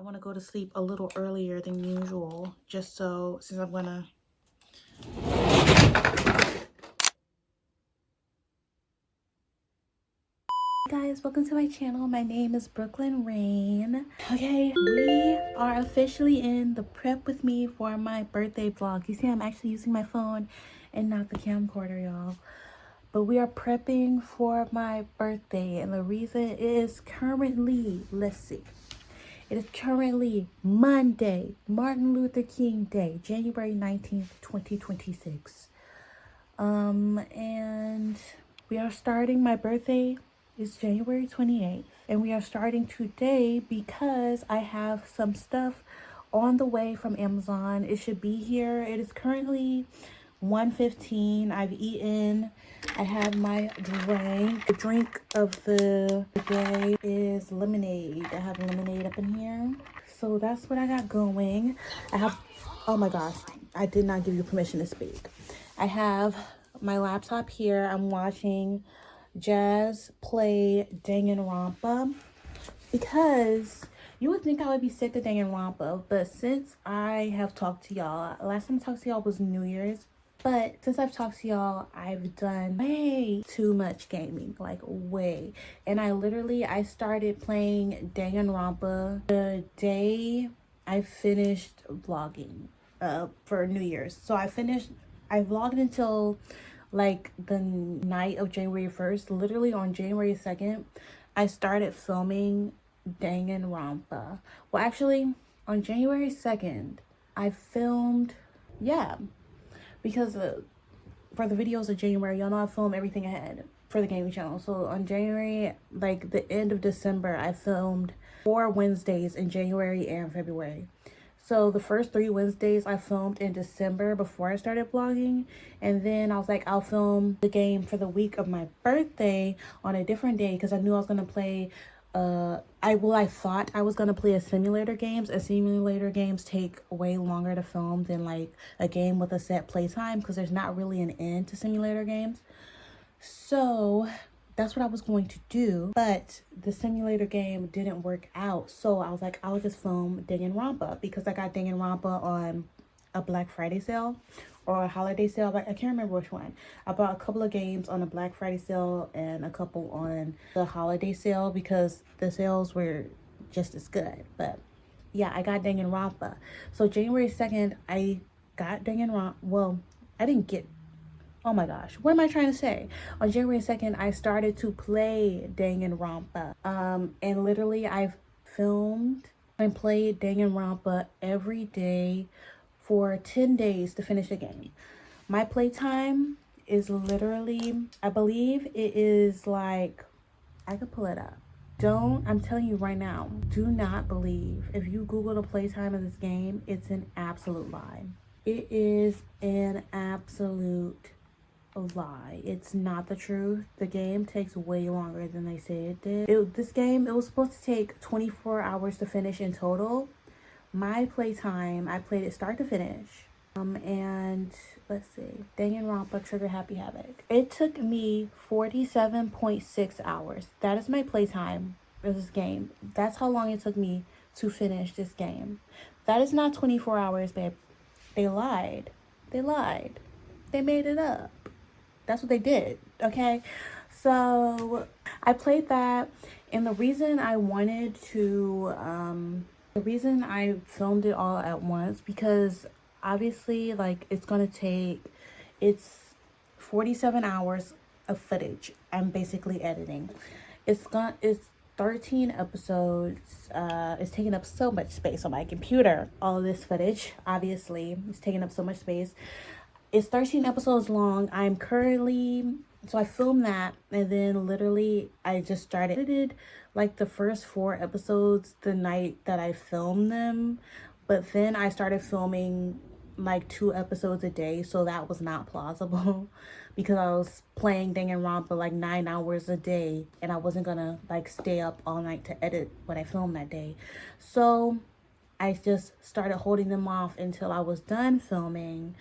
want to go to sleep a little earlier than usual, just so, since I'm gonna... Hey guys, welcome to my channel. My name is Rayne. Okay, we are officially in the prep with me for my birthday vlog. You see, I'm actually using my phone and not the camcorder, y'all. But we are prepping for my birthday, and the reason is currently, let's see. It is currently Monday, Martin Luther King Day, January 19th, 2026. And we are starting, my birthday is January 28th. And we are starting today because I have some stuff on the way from Amazon. It should be here. It is currently 1:15. I've eaten. I have my drink. The drink of the day is lemonade. I have lemonade up in here. So that's what I got going. I have, oh my gosh, I did not give you permission to speak. I have my laptop here. I'm watching Jazz play Danganronpa because you would think I would be sick of Danganronpa, but since I have talked to y'all, last time I talked to y'all was New Year's. But since I've talked to y'all, I've done way too much gaming, like way. And I started playing Danganronpa the day I finished vlogging for New Year's. So I vlogged until like the night of January 1st. Literally on January 2nd, I started filming Danganronpa. Well, actually, on January 2nd, I filmed, yeah, because for the videos of January, y'all know I film everything ahead for the gaming channel. So on January, like the end of December, I filmed 4 Wednesdays in January and February. So the first 3 Wednesdays I filmed in December before I started vlogging. And then I was like, I'll film the game for the week of my birthday on a different day because I knew I was going to play I thought I was gonna play a simulator games, and simulator games take way longer to film than like a game with a set playtime because there's not really an end to simulator games. So that's what I was going to do, but the simulator game didn't work out. So I was like, I'll just film Danganronpa because I got Danganronpa on a Black Friday sale or a holiday sale, but I can't remember which one. I bought a couple of games on a Black Friday sale and a couple on the holiday sale because the sales were just as good. But yeah, I got Danganronpa. So January 2nd, I got Danganronpa. Well, I didn't get, oh my gosh, what am I trying to say? On January 2nd, I started to play Danganronpa. And literally I've filmed and played Danganronpa every day for 10 days to finish the game. My playtime is literally, I believe it is like, I could pull it up. I'm telling you right now, do not believe. If you Google the playtime of this game, it's an absolute lie. It is an absolute lie. It's not the truth. The game takes way longer than they say it did. This game, it was supposed to take 24 hours to finish in total. My playtime, I played it start to finish. And let's see, Danganronpa Trigger Happy Havoc. It took me 47.6 hours. That is my playtime for this game. That's how long it took me to finish this game. That is not 24 hours, babe. They lied. They lied. They made it up. That's what they did, okay? So I played that, and the reason I filmed it all at once, because obviously, like, it's 47 hours of footage I'm basically editing. It's 13 episodes. It's taking up so much space on my computer. All of this footage, obviously, is taking up so much space. It's 13 episodes long. So I filmed that, and then literally I just started like the first 4 episodes the night that I filmed them, but then I started filming like 2 episodes a day, so that was not plausible because I was playing Danganronpa like 9 hours a day, and I wasn't gonna like stay up all night to edit what I filmed that day. So I just started holding them off until I was done filming.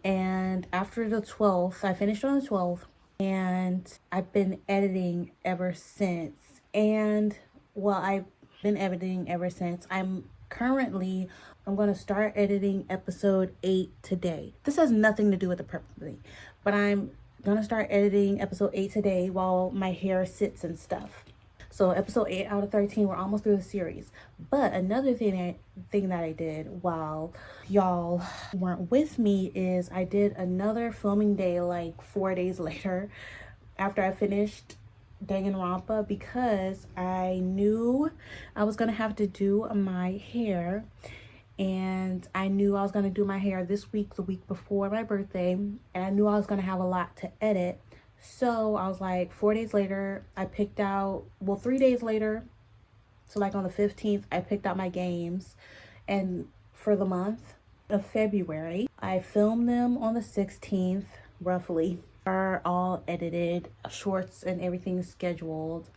And after the 12th, I finished on the 12th, and I've been editing ever since. And well, been editing ever since. I'm going to start editing episode 8 today. This has nothing to do with the purple, but I'm going to start editing episode 8 today while my hair sits and stuff. So episode 8 out of 13, we're almost through the series. But another thing that I did while y'all weren't with me is I did another filming day like 4 days later after I finished Danganronpa, because I knew I was gonna have to do my hair, and I knew I was gonna do my hair this week, the week before my birthday, and I knew I was gonna have a lot to edit. So I was like, 4 days later, I picked out, well, 3 days later, so like on the 15th, I picked out my games, and for the month of February, I filmed them on the 16th, roughly. Are all edited, shorts and everything scheduled.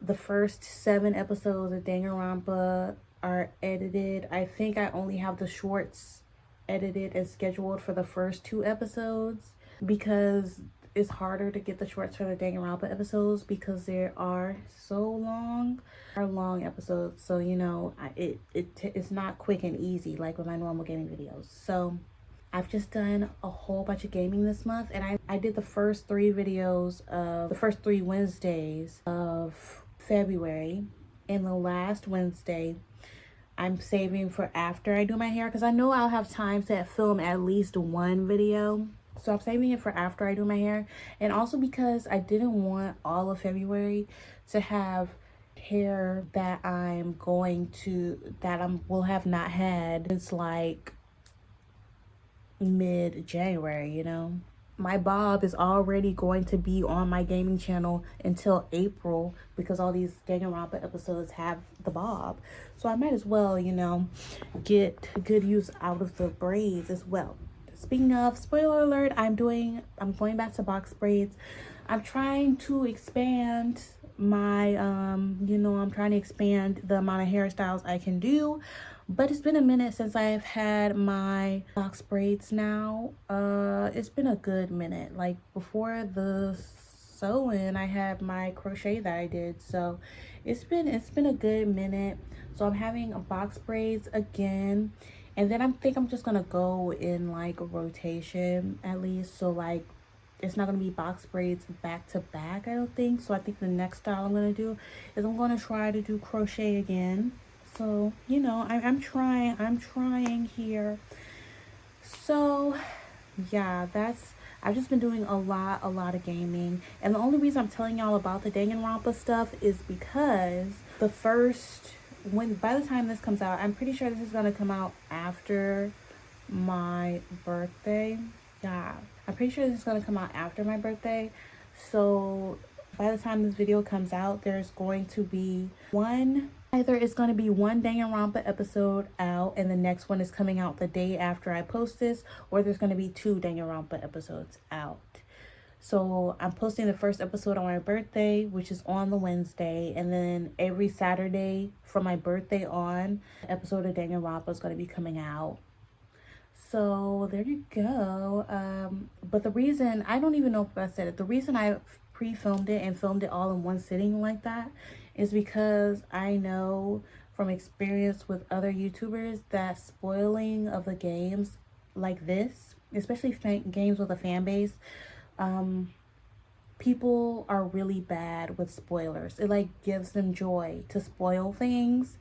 The first 7 episodes of Danganronpa are edited. I think I only have the shorts edited and scheduled for the first 2 episodes, because it's harder to get the shorts for the Danganronpa episodes because they are so long. Are long episodes, so you know, it's not quick and easy like with my normal gaming videos. So I've just done a whole bunch of gaming this month, and I did the first 3 videos of the first 3 Wednesdays of February, and the last Wednesday I'm saving for after I do my hair, because I know I'll have time to film at least 1 video. So I'm saving it for after I do my hair, and also because I didn't want all of February to have hair that will have not had since like mid-January, you know. My bob is already going to be on my gaming channel until April, because all these Danganronpa episodes have the bob. So I might as well, you know, get good use out of the braids as well. Speaking of, spoiler alert, I'm going back to box braids. I'm trying to expand my I'm trying to expand the amount of hairstyles I can do. But it's been a minute since I've had my box braids now. It's been a good minute. Like before the sewing, I had my crochet that I did. So it's been a good minute. So I'm having a box braids again. And then I think I'm just gonna go in like a rotation at least. So like it's not gonna be box braids back to back, I don't think. So I think the next style I'm gonna do is I'm gonna try to do crochet again. So, you know, I'm trying here. So, yeah, I've just been doing a lot of gaming. And the only reason I'm telling y'all about the Danganronpa stuff is because by the time this comes out, I'm pretty sure this is gonna come out after my birthday. Yeah, I'm pretty sure this is gonna come out after my birthday. So, by the time this video comes out, there's going to be either it's going to be 1 Danganronpa episode out and the next one is coming out the day after I post this, or there's going to be 2 Danganronpa episodes out. So I'm posting the first episode on my birthday, which is on the Wednesday, and then every Saturday from my birthday on, the episode of Danganronpa is going to be coming out. So there you go. But the reason, I don't even know if I said it, the reason I pre-filmed it and filmed it all in one sitting like that is because I know from experience with other YouTubers that spoiling of the games like this, especially games with a fan base, people are really bad with spoilers. It like gives them joy to spoil things.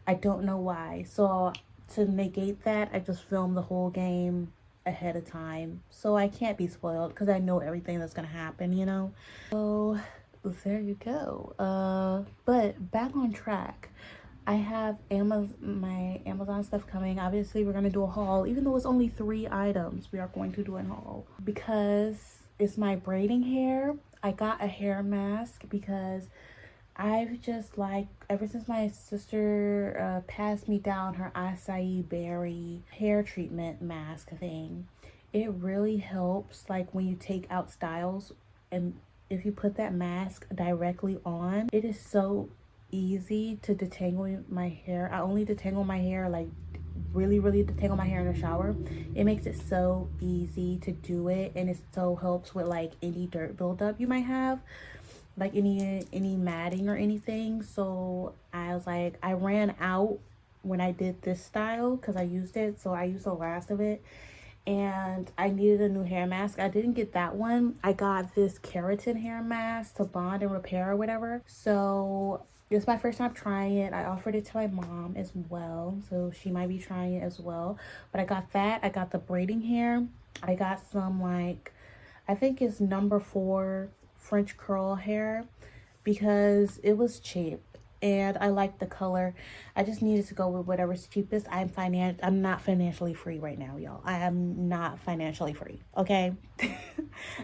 I don't know why. So to negate that, I just filmed the whole game ahead of time, so I can't be spoiled because I know everything that's gonna happen, you know. So there you go. But back on track, I have my Amazon stuff coming. Obviously we're gonna do a haul. Even though it's only 3 items, we are going to do a haul because it's my braiding hair. I got a hair mask because I've just like, ever since my sister passed me down her acai berry hair treatment mask thing, it really helps like when you take out styles, and if you put that mask directly on, it is so easy to detangle my hair. I only detangle my hair, like really detangle my hair in the shower. It makes it so easy to do it, and it so helps with like any dirt buildup you might have. like any matting or anything. So I was like, I ran out when I did this style because I used it. So I used the last of it, and I needed a new hair mask. I didn't get that one. I got this keratin hair mask to bond and repair or whatever. So it's my first time trying it. I offered it to my mom as well, so she might be trying it as well. But I got that. I got the braiding hair. I got some, like, I think it's number 4 French curl hair because it was cheap and I like the color. I just needed to go with whatever's cheapest. I'm not financially free right now, y'all. I am not financially free. Okay.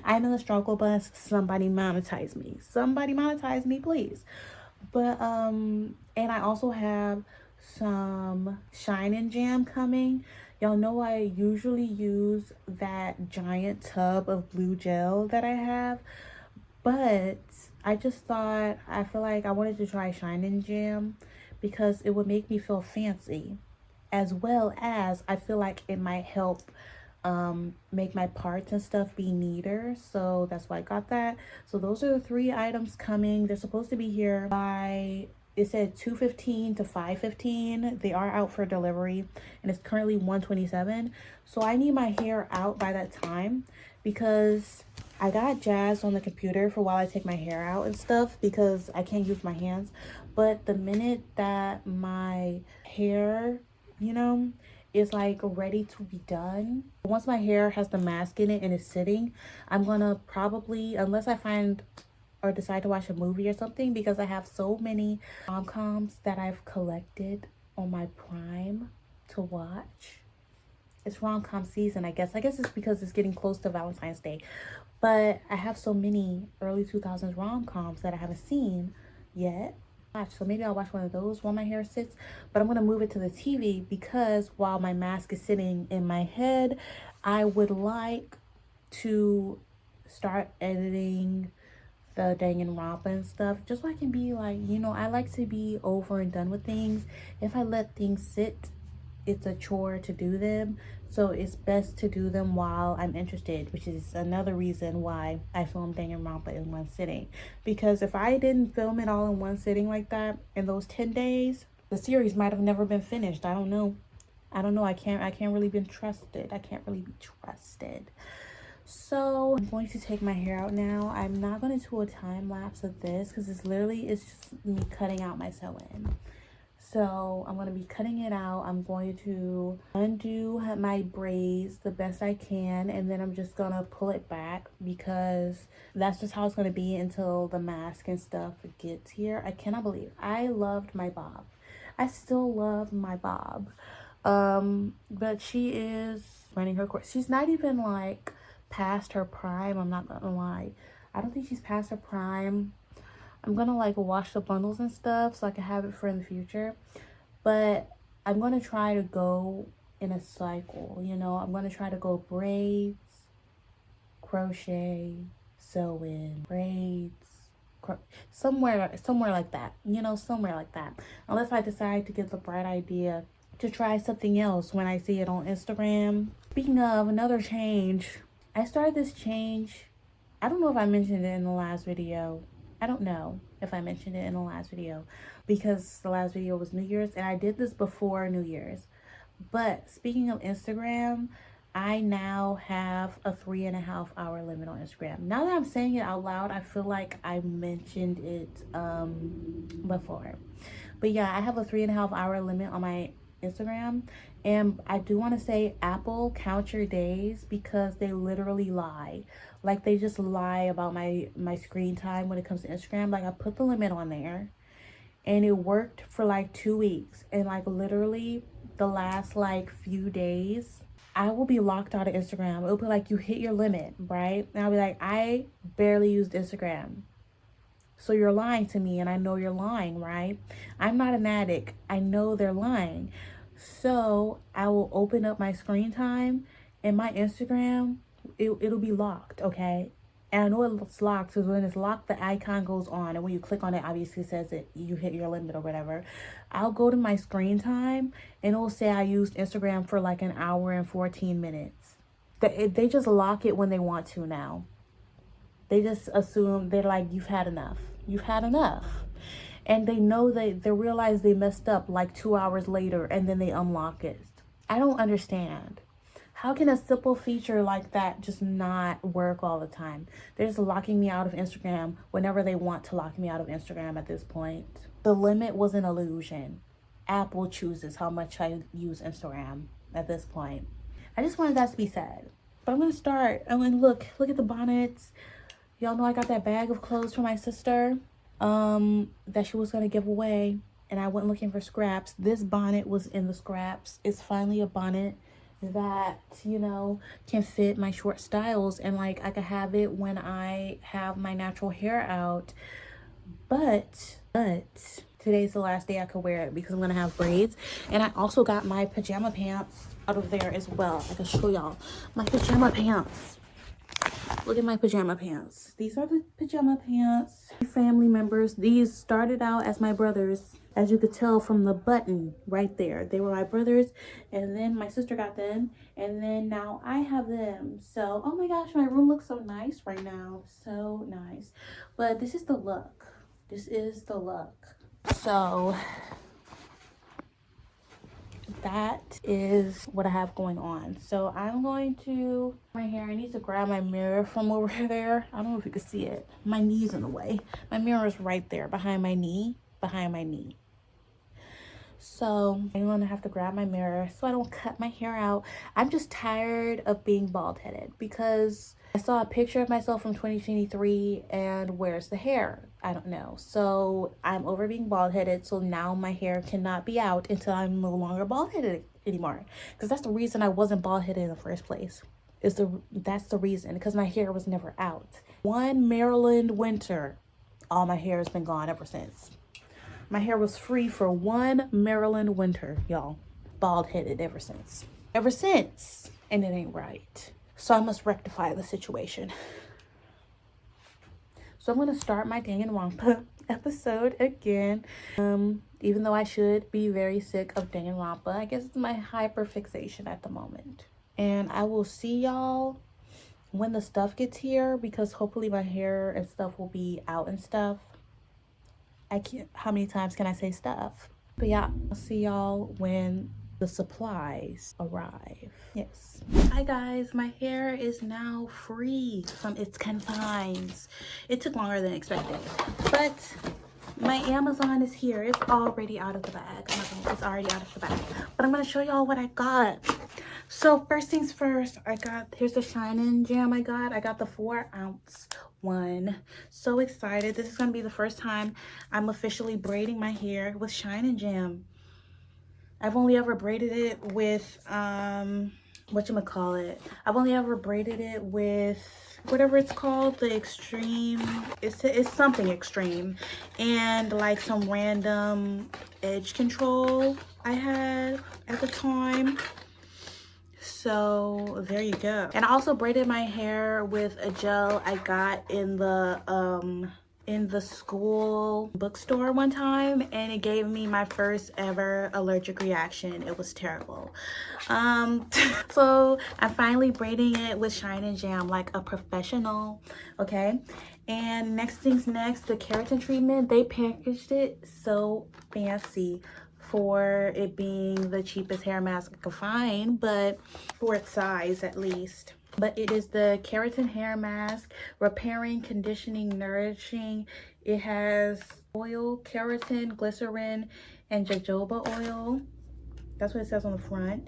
I'm in the struggle bus. Somebody monetize me. Somebody monetize me, please. But and I also have some Shine and Jam coming. Y'all know I usually use that giant tub of blue gel that I have, but I just thought, I feel like I wanted to try Shine and Jam because it would make me feel fancy, as well as I feel like it might help make my parts and stuff be neater. So that's why I got that. So those are the 3 items coming. They're supposed to be here by, it said 2:15 to 5:15. They are out for delivery and it's currently 1:27. So I need my hair out by that time because I got Jazz on the computer for while I take my hair out and stuff because I can't use my hands. But the minute that my hair, you know, is like ready to be done, once my hair has the mask in it and is sitting, I'm gonna probably, unless I find or decide to watch a movie or something, because I have so many rom-coms that I've collected on my Prime to watch. It's rom-com season, I guess. I guess it's because it's getting close to Valentine's Day. But I have so many early 2000s rom-coms that I haven't seen yet. So maybe I'll watch one of those while my hair sits. But I'm going to move it to the TV because while my mask is sitting in my head, I would like to start editing the Danganronpa and stuff, just so I can be like, you know, I like to be over and done with things. If I let things sit, it's a chore to do them. So it's best to do them while I'm interested, which is another reason why I filmed Danganronpa in one sitting. Because if I didn't film it all in one sitting like that in those 10 days, the series might have never been finished. I don't know. I can't really be trusted. I can't really be trusted. So I'm going to take my hair out now. I'm not going to do a time lapse of this because it's just me cutting out my sew-in. So I'm going to be cutting it out. I'm going to undo my braids the best I can, and then I'm just going to pull it back because that's just how it's going to be until the mask and stuff gets here. I cannot believe I loved my bob. I still love my bob. But she is running her course. She's not even like past her prime. I'm not gonna lie. I don't think she's past her prime. I'm gonna like wash the bundles and stuff so I can have it for in the future. But I'm gonna try to go in a cycle, you know. I'm gonna try to go braids, crochet, sew in, braids, somewhere like that, you know, somewhere like that. Unless I decide to get the bright idea to try something else when I see it on Instagram. Speaking of another change, I started this change. I don't know if I mentioned it in the last video. I don't know if I mentioned it in the last video because the last video was New Year's and I did this before New Year's. But speaking of Instagram, I now have a 3.5 hour limit on Instagram. Now that I'm saying it out loud, I feel like I mentioned it before. But yeah, I have a 3.5 hour limit on my Instagram, and I do want to say Apple, count your days because they literally lie. Like they just lie about my screen time when it comes to Instagram. Like I put the limit on there and it worked for like 2 weeks, and like literally the last like few days I will be locked out of Instagram. It'll be like, you hit your limit, right? And I'll be like, I barely used Instagram. So you're lying to me and I know you're lying, right? I'm not an addict. I know they're lying. So I will open up my screen time and my Instagram, it'll be locked, okay? And I know it's locked because when it's locked, the icon goes on. And when you click on it, obviously it says that you hit your limit or whatever. I'll go to my screen time and it'll say I used Instagram for like an hour and 14 minutes. They just lock it when they want to now. They just assume, they're like, you've had enough. You've had enough. And they know they realize they messed up like 2 hours later, and then they unlock it. I don't understand. How can a simple feature like that just not work all the time? They're just locking me out of Instagram whenever they want to lock me out of Instagram at this point. The limit was an illusion. Apple chooses how much I use Instagram at this point. I just wanted that to be said. But I'm gonna start. I mean, look at the bonnets. Y'all know I got that bag of clothes for my sister that she was gonna give away, and I went looking for scraps. This bonnet was in the scraps. It's finally a bonnet that, you know, can fit my short styles, and like I could have it when I have my natural hair out. But today's the last day I could wear it because I'm gonna have braids. And I also got my pajama pants out of there as well. I can show y'all my pajama pants. Look at my pajama pants. These are the pajama pants. Family members. These started out as my brothers. As you could tell from the button right there. They were my brothers. And then my sister got them. And then now I have them. So, oh my gosh, my room looks so nice right now. So nice. But this is the look. This is the look. So that is what I have going on. So I'm going to my hair. I need to grab my mirror from over there. I don't know if you can see it. My knee's in the way. My mirror is right there behind my knee. So I'm gonna have to grab my mirror so I don't cut my hair out. I'm just tired of being bald-headed because I saw a picture of myself from 2023 and where's the hair? I don't know. So I'm over being bald-headed, so now my hair cannot be out until I'm no longer bald-headed anymore. Because that's the reason I wasn't bald-headed in the first place. That's the reason, because my hair was never out. One Maryland winter, all my hair has been gone ever since. My hair was free for one Maryland winter, y'all. Bald-headed ever since. And it ain't right. So I must rectify the situation. So I'm going to start my Danganronpa episode again. Even though I should be very sick of Danganronpa. I guess it's my hyperfixation at the moment. And I will see y'all when the stuff gets here, because hopefully my hair and stuff will be out and stuff. I can't, how many times can I say stuff? But yeah, I'll see y'all when the supplies arrive. Yes. Hi guys, my hair is now free from its confines. It took longer than expected, but my Amazon is here. It's already out of the bag. It's already out of the bag. But I'm gonna show y'all what I got. So first things first, here's the Shine Jam I got the 4-ounce one. So excited. This is gonna be the first time I'm officially braiding my hair with Shine Jam. I've only ever braided it with whatchamacallit. I've only ever braided it with whatever it's called, the extreme, it's something extreme, and like some random edge control I had at the time. So there you go. And I also braided my hair with a gel I got in the school bookstore one time, and it gave me my first ever allergic reaction. It was terrible. So I'm finally braiding it with Shine Jam like a professional, okay? And next things next, the keratin treatment, they packaged it so fancy for it being the cheapest hair mask I could find, but for its size at least. But it is the keratin hair mask, repairing, conditioning, nourishing. It has oil, keratin, glycerin, and jojoba oil. That's what it says on the front.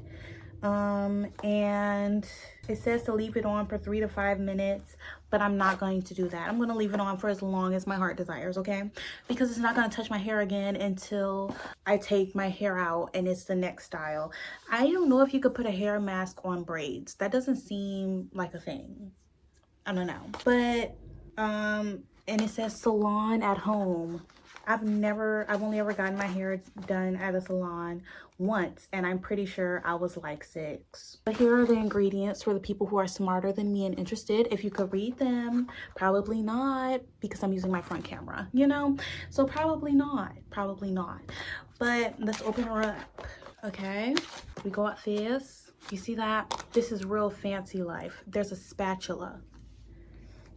And it says to leave it on for 3 to 5 minutes, but I'm not going to do that. I'm going to leave it on for as long as my heart desires, okay? Because it's not going to touch my hair again until I take my hair out and it's the next style. I don't know if you could put a hair mask on braids. That doesn't seem like a thing. I don't know. But and it says salon at home. I've only ever gotten my hair done at a salon once, and I'm pretty sure I was like 6. But here are the ingredients for the people who are smarter than me and interested. If you could read them, probably not, because I'm using my front camera, you know? So probably not. But let's open her up, okay? We go like this. You see that? This is real fancy life. There's a spatula.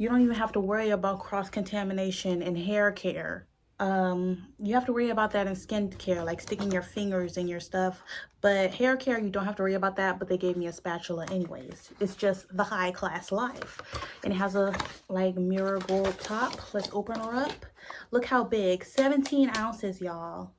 You don't even have to worry about cross-contamination in hair care. You have to worry about that in skin care, like sticking your fingers in your stuff. But hair care, you don't have to worry about that. But they gave me a spatula anyways. It's just the high class life. And it has a like mirror gold top. Let's open her up. Look how big. 17 ounces, y'all.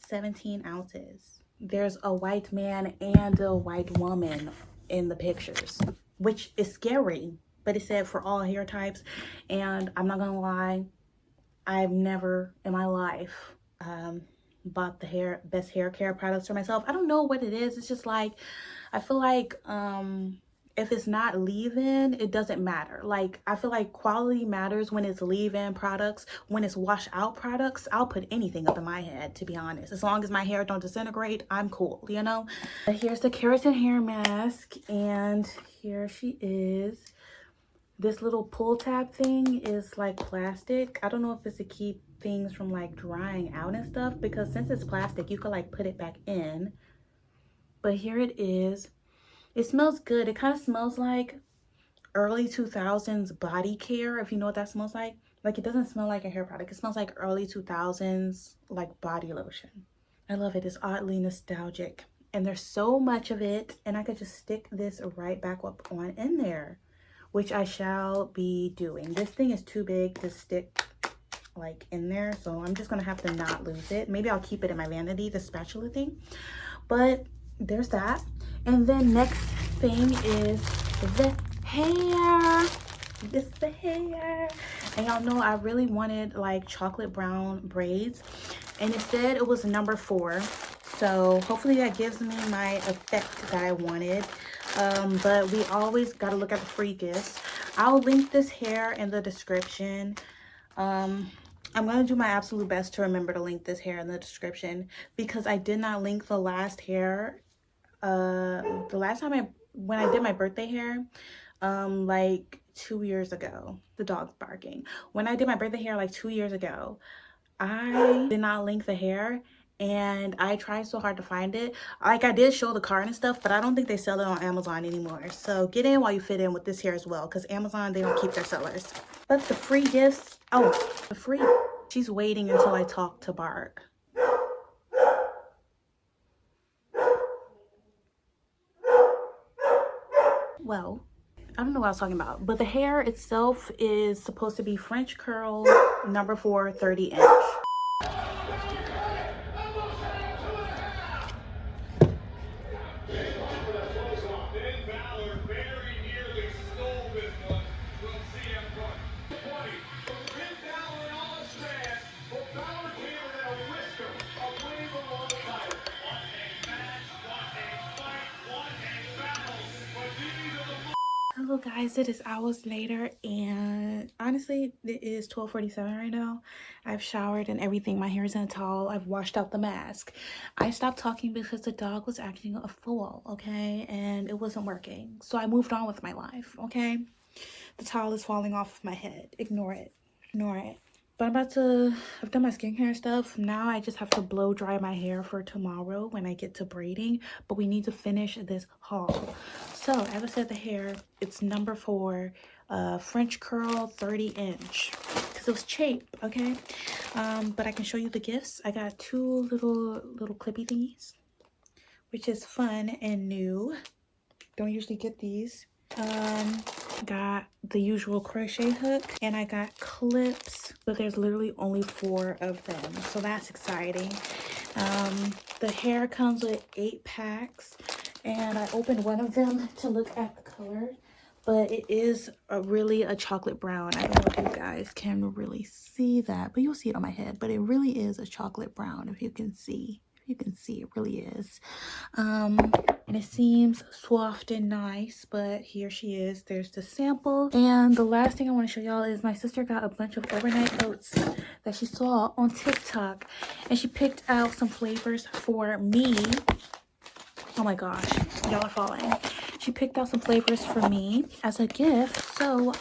17 ounces. There's a white man and a white woman in the pictures, which is scary. But it said for all hair types. And I'm not gonna lie, I've never in my life bought the best hair care products for myself. I don't know what it is. It's just like, I feel like if it's not leave-in, it doesn't matter. Like, I feel like quality matters when it's leave-in products. When it's wash out products, I'll put anything up in my head, to be honest. As long as my hair don't disintegrate, I'm cool, you know? But here's the keratin hair mask, and here she is. This little pull tab thing is like plastic. I don't know if it's to keep things from like drying out and stuff, because since it's plastic, you could like put it back in. But here it is. It smells good. It kind of smells like early 2000s body care, if you know what that smells like. Like, it doesn't smell like a hair product. It smells like early 2000s like body lotion. I love it. It's oddly nostalgic. And there's so much of it, and I could just stick this right back up on in there, which I shall be doing. This thing is too big to stick like in there, so I'm just gonna have to not lose it. Maybe I'll keep it in my vanity, the spatula thing. But there's that. And then next thing is the hair. This is the hair. And y'all know I really wanted like chocolate brown braids, and it said it was number 4. So hopefully that gives me my effect that I wanted. But we always got to look at the free gifts. I'll link this hair in the description. I'm going to do my absolute best to remember to link this hair in the description, because I did not link the last hair. The last time when I did my birthday hair, like 2 years ago. The dog's barking. When I did my birthday hair like 2 years ago, I did not link the hair. And I tried so hard to find it. Like, I did show the card and stuff, but I don't think they sell it on Amazon anymore. So get in while you fit in with this hair as well, because Amazon, they don't keep their sellers. But the free gifts, oh, the free, she's waiting until I talk to Bark. Well, I don't know what I was talking about, but the hair itself is supposed to be French curl number 4, 30 inch. Hello guys, it is hours later, and honestly it is 12:47 right now. I've showered and everything. My hair is in a towel. I've washed out the mask. I stopped talking because the dog was acting a fool, okay, and it wasn't working, so I moved on with my life. Okay, the towel is falling off my head. Ignore it. But I've done my skincare stuff. Now I just have to blow dry my hair for tomorrow when I get to braiding. But we need to finish this haul. So, as I said, the hair, it's number 4, French curl 30 inch. Because it was cheap, okay? But I can show you the gifts. I got 2 little clippy thingies, which is fun and new. Don't usually get these. Got the usual crochet hook, and I got clips, but there's literally only 4 of them, so that's exciting. The hair comes with 8 packs, and I opened one of them to look at the color, but it is really a chocolate brown. I don't know if you guys can really see that, but you'll see it on my head, but it really is a chocolate brown. If you can see, it really is. And it seems soft and nice, but here she is. There's the sample. And the last thing I want to show y'all is my sister got a bunch of overnight oats that she saw on TikTok, and she picked out some flavors for me. Oh my gosh, y'all are falling. She picked out some flavors for me as a gift, so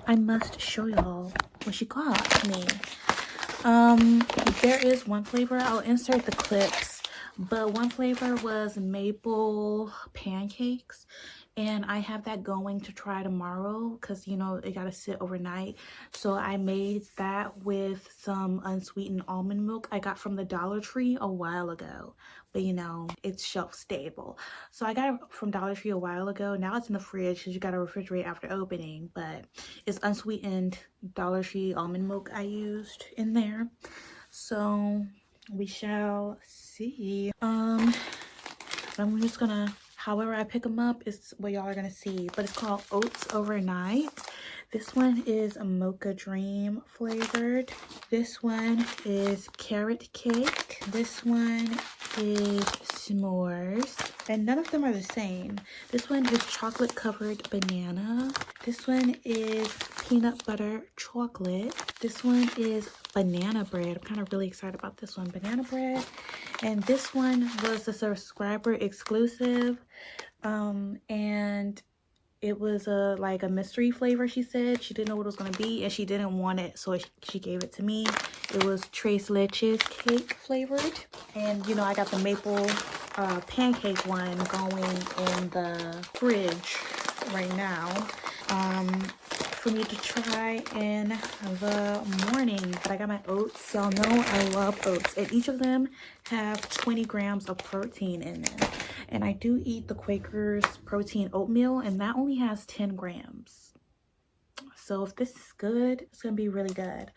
I must show y'all what she got me. There is one flavor. I'll insert the clips. But one flavor was maple pancakes, and I have that going to try tomorrow because you know it gotta sit overnight. So I made that with some unsweetened almond milk I got from the Dollar Tree a while ago, but you know it's shelf stable. So I got it from Dollar Tree a while ago. Now it's in the fridge because you gotta refrigerate after opening, but it's unsweetened Dollar Tree almond milk I used in there. So we shall see. I'm just gonna, however I pick them up is what y'all are gonna see, but it's called Oats Overnight. This one is a Mocha Dream flavored. This one is Carrot Cake. This one is S'mores. And none of them are the same. This one is Chocolate Covered Banana. This one is Peanut Butter Chocolate. This one is Banana Bread. I'm kind of really excited about this one. Banana Bread. And this one was a subscriber exclusive. And it was like a mystery flavor. She said she didn't know what it was going to be and she didn't want it, so she gave it to me. It was Tres Leches cake flavored, and you know I got the maple pancake one going in the fridge right now for me to try in the morning. But I got my oats. Y'all know I love oats, and each of them have 20 grams of protein in them. And I do eat the Quaker's protein oatmeal, and that only has 10 grams. So if this is good, it's gonna be really good.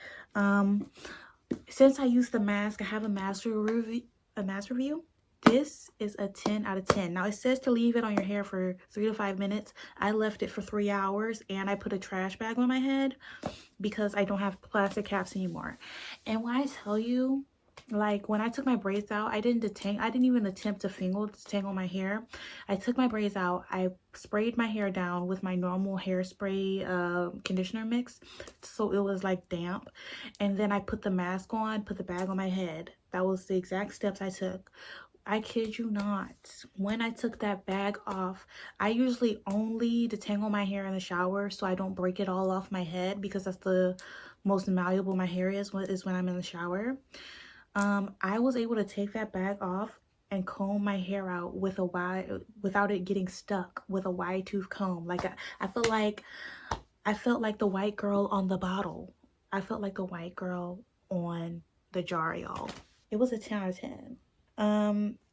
Since I used the mask, I have a mask review. This is a 10 out of 10. Now it says to leave it on your hair for 3 to 5 minutes. I left it for 3 hours, and I put a trash bag on my head because I don't have plastic caps anymore. And when I tell you, like when I took my braids out, I didn't even attempt to detangle my hair. I took my braids out, I sprayed my hair down with my normal hairspray conditioner mix, so it was like damp, and then I put the mask on, put the bag on my head. That was the exact steps I took. I kid you not. When I took that bag off, I usually only detangle my hair in the shower so I don't break it all off my head, because that's the most malleable my hair is when I'm in the shower. I was able to take that bag off and comb my hair out with a without it getting stuck, with a wide tooth comb. Like I felt like the white girl on the bottle. I felt like the white girl on the jar, y'all. It was a 10 out of 10.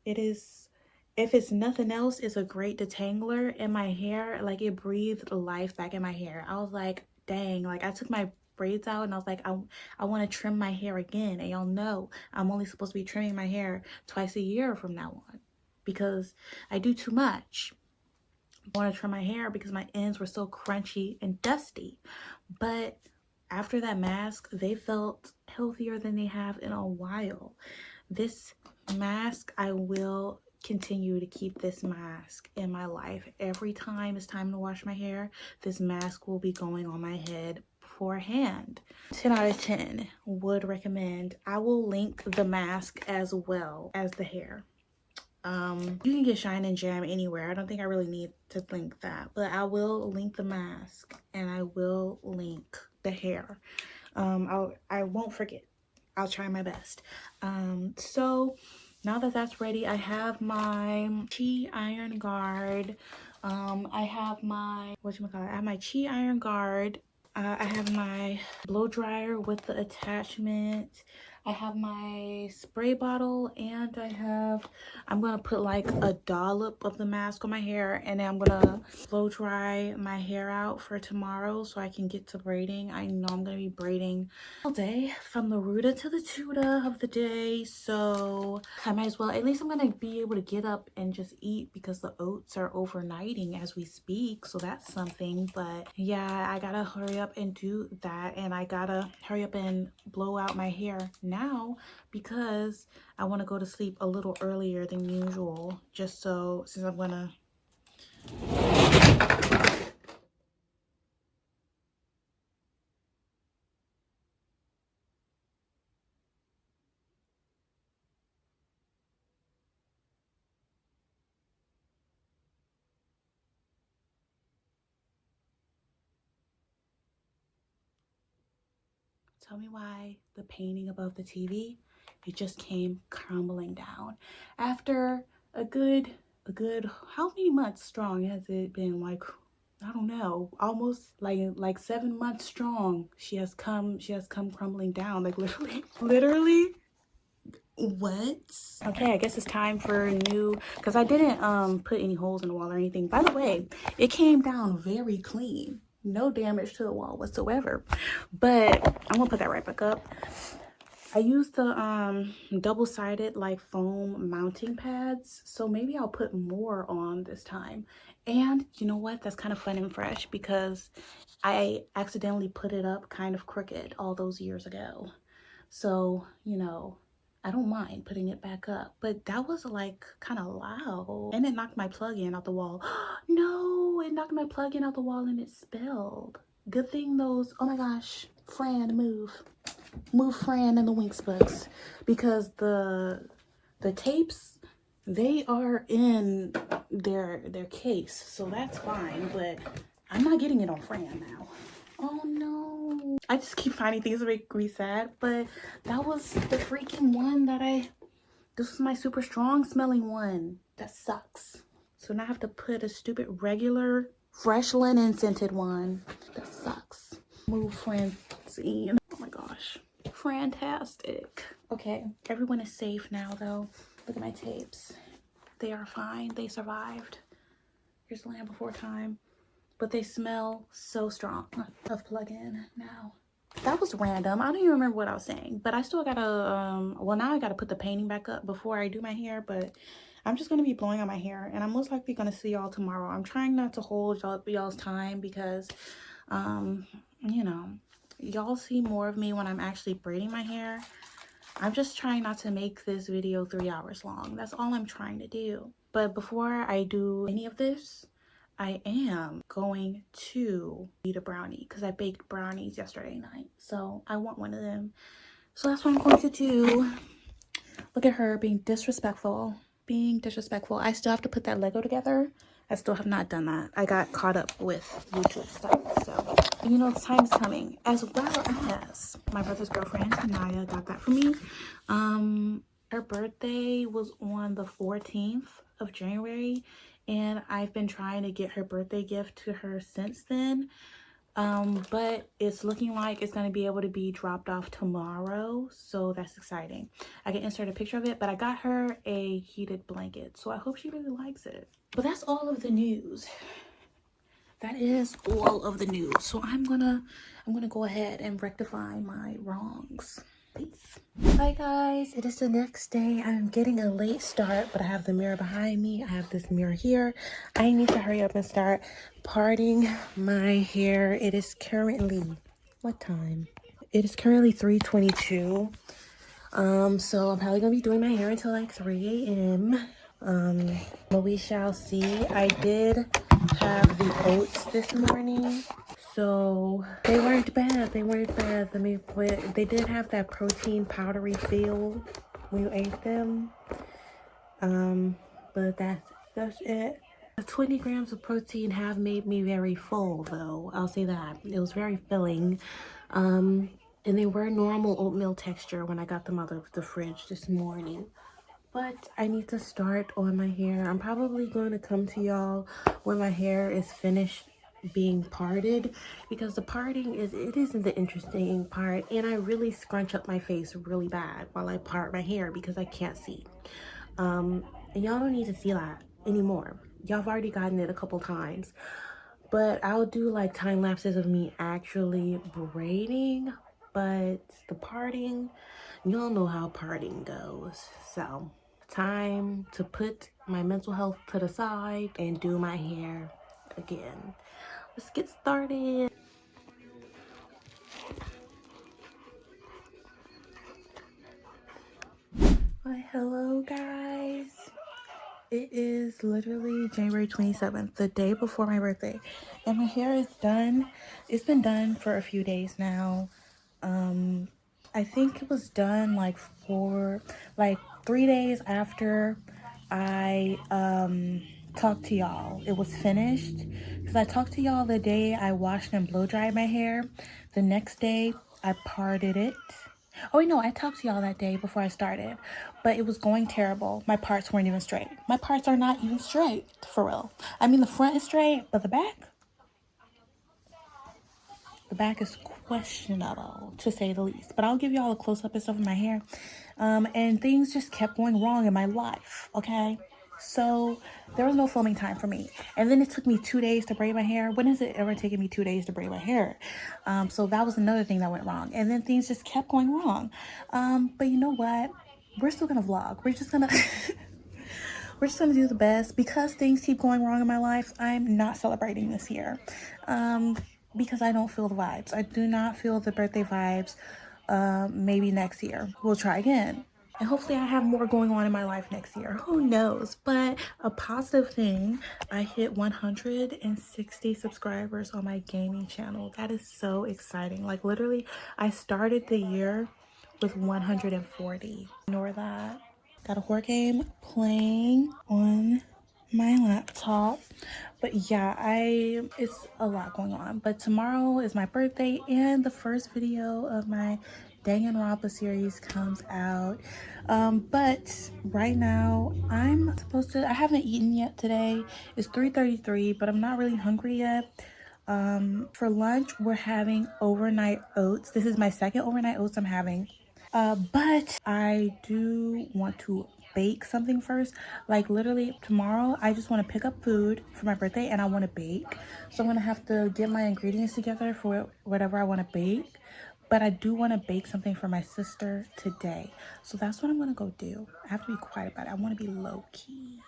It is, if it's nothing else, it's a great detangler in my hair. Like it breathed life back in my hair. I was like, dang, like I took my braids out and I was like, I want to trim my hair again. And y'all know I'm only supposed to be trimming my hair twice a year from now on because I do too much. I want to trim my hair because my ends were so crunchy and dusty. But after that mask, they felt healthier than they have in a while. This mask, I will continue to keep this mask in my life. Every time it's time to wash my hair, this mask will be going on my head beforehand. 10 out of 10 would recommend. I will link the mask as well as the hair. You can get Shine and Jam anywhere. I don't think I really need to link that, but I will link the mask and I will link the hair. I won't forget. I'll try my best. So now that that's ready, I have my Chi Iron Guard. I have my, I have my Chi Iron Guard. I have my blow dryer with the attachment. I have my spray bottle, and I'm gonna put like a dollop of the mask on my hair, and then I'm gonna blow dry my hair out for tomorrow so I can get to braiding. I know I'm gonna be braiding all day from the rooter to the tutor of the day, so I might as well, at least I'm gonna be able to get up and just eat because the oats are overnighting as we speak, so that's something. But yeah, I gotta hurry up and do that, and I gotta hurry up and blow out my hair now because I want to go to sleep a little earlier than usual, just so, since I'm gonna tell me why the painting above the TV it just came crumbling down after a good how many months strong has it been? Like, I don't know, almost like 7 months strong. She has come crumbling down, like literally. What? Okay, I guess it's time for a new, because I didn't put any holes in the wall or anything. By the way, it came down very clean, no damage to the wall whatsoever. But I'm gonna put that right back up. I used the double-sided like foam mounting pads, so maybe I'll put more on this time. And you know what, that's kind of fun and fresh because I accidentally put it up kind of crooked all those years ago. So, you know, I don't mind putting it back up, but that was like kind of loud, and it knocked my plug-in out the wall. No, it knocked my plug-in out the wall and it spilled. Good thing those, oh my gosh, Fran, move Fran and the Winx books, because the tapes, they are in their case, so that's fine, but I'm not getting it on Fran now. Oh no, I just keep finding things that make me sad, but that was the freaking one that this was my super strong smelling one. That sucks. So now I have to put a stupid regular fresh linen scented one. That sucks. Move Francine. Oh my gosh, fantastic. Okay, everyone is safe now though. Look at my tapes, they are fine, they survived. Here's the Land Before Time, but they smell so strong of plug-in now. That was random. I don't even remember what I was saying, but I still gotta well, now I gotta put the painting back up before I do my hair, but I'm just gonna be blowing on my hair, and I'm most likely gonna see y'all tomorrow. I'm trying not to hold y'all's time because you know, y'all see more of me when I'm actually braiding my hair. I'm just trying not to make this video 3 hours long. That's all I'm trying to do. But before I do any of this, I am going to eat a brownie because I baked brownies yesterday night. So I want one of them. So that's what I'm going to do. Look at her being disrespectful. Being disrespectful. I still have to put that Lego together. I still have not done that. I got caught up with YouTube stuff. So, you know, time's coming. As well as my brother's girlfriend, Naya, got that for me. Her birthday was on the 14th of January. And I've been trying to get her birthday gift to her since then. But it's looking like it's going to be able to be dropped off tomorrow, so that's exciting. I can insert a picture of it, but I got her a heated blanket, so I hope she really likes it. But that's all of the news. That is all of the news. So I'm gonna go ahead and rectify my wrongs. Peace. Hi guys, it is the next day. I'm getting a late start, but I have the mirror behind me. I have this mirror here. I need to hurry up and start parting my hair. It is currently, what time? It is currently 3:22. So I'm probably gonna be doing my hair until like 3 a.m. But we shall see. I did have the oats this morning, so they weren't bad. They weren't bad. I mean, they did have that protein powdery feel when you ate them. But that's it. The 20 grams of protein have made me very full, though. I'll say that. It was very filling. And they were normal oatmeal texture when I got them out of the fridge this morning. But I need to start on my hair. I'm probably going to come to y'all when my hair is finished being parted, because the parting isn't the interesting part, and I really scrunch up my face really bad while I part my hair because I can't see. And y'all don't need to see that anymore. Y'all have already gotten it a couple times, but I'll do like time lapses of me actually braiding. But the parting, y'all know how parting goes. So time to put my mental health to the side and do my hair again. Let's get started. Why, hello guys. It is literally January 27th, the day before my birthday, and my hair is done. It's been done for a few days now. I think it was done like 3 days after I talked to y'all. It was finished because I talked to y'all the day I washed and blow dried my hair. The next day I parted it, Oh, wait, no, I talked to y'all that day before I started, but it was going terrible. My parts weren't even straight. My parts are not even straight, for real. I mean, the front is straight, but the back is questionable, to say the least. But I'll give y'all a close-up and stuff of my hair. And things just kept going wrong in my life, okay? So there was no filming time for me. And then it took me 2 days to braid my hair. When has it ever taken me 2 days to braid my hair? So that was another thing that went wrong. And then things just kept going wrong. But you know what? We're still gonna vlog. We're just gonna we're just gonna do the best. Because things keep going wrong in my life, I'm not celebrating this year. Because I don't feel the vibes. I do not feel the birthday vibes. Maybe next year we'll try again. And hopefully I have more going on in my life next year. Who knows? But a positive thing, I hit 160 subscribers on my gaming channel. That is so exciting. Like literally, I started the year with 140. Ignore that. Got a horror game playing on my laptop. But yeah, it's a lot going on. But tomorrow is my birthday and the first video of my Danganronpa series comes out. But right now I haven't eaten yet today. It's 3:33, but I'm not really hungry yet. For lunch, we're having overnight oats. This is my second overnight oats I'm having. But I do want to bake something first. Like literally tomorrow, I just want to pick up food for my birthday and I want to bake. So I'm going to have to get my ingredients together for whatever I want to bake. But I do want to bake something for my sister today. So that's what I'm going to go do. I have to be quiet about it. I want to be low key.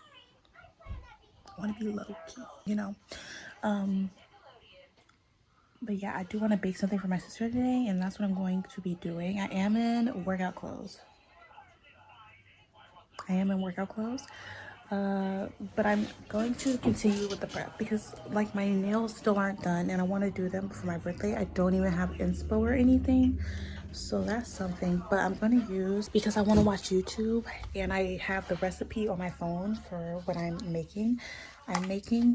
You know? But yeah, I do want to bake something for my sister today, and that's what I'm going to be doing. I am in workout clothes. But I'm going to continue with the prep because like my nails still aren't done and I want to do them for my birthday. I don't even have inspo or anything, so that's something. But I'm going to use, because I want to watch YouTube and I have the recipe on my phone for what I'm making